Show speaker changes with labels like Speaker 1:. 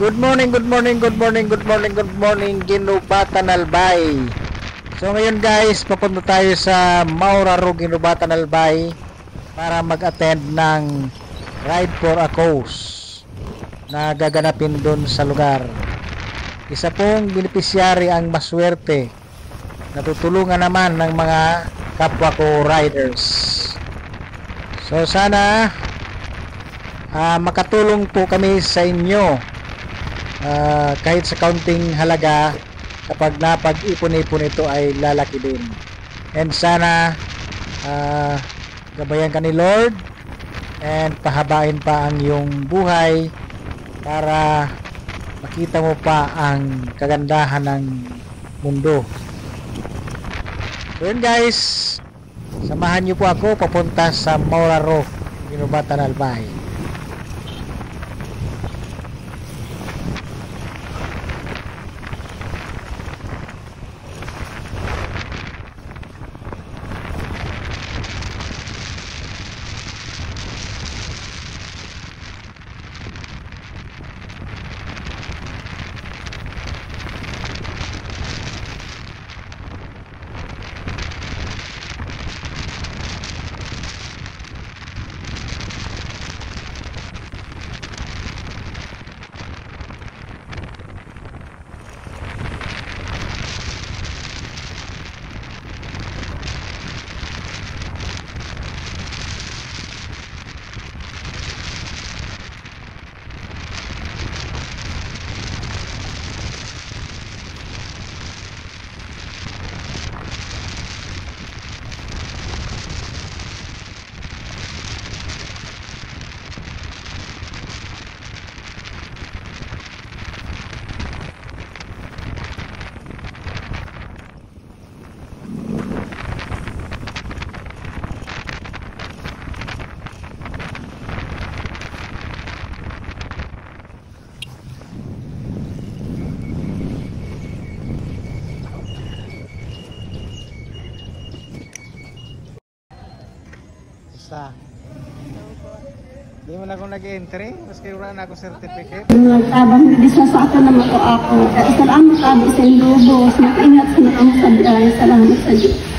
Speaker 1: Good morning, good morning, good morning, good morning, good morning, Ginubatan Albay. So ngayon guys, papunta tayo sa Mauraro, Ginubatan Albay para mag-attend ng Ride for a Cause na gaganapin doon sa lugar. Isa pong beneficiary ang maswerte. Natutulungan naman ng mga kapwa ko riders. So sana makatulong po kami sa inyo kahit sa kaunting halaga. Kapag napag-ipon-ipon ito ay lalaki din, and sana gabayan ka ni Lord and pahabain pa ang iyong buhay para makita mo pa ang kagandahan ng mundo. So yun guys, samahan niyo po ako papunta sa Mauraro, Ginubatan Albay. Di mo na akong nag-entry, maski wala na akong certificate.
Speaker 2: Nagtabang bisa sa akin naman ko ako. Salamat sabi sa Lubos, mag-ingat sa mga sa biyahe. Salamat sa Diyos.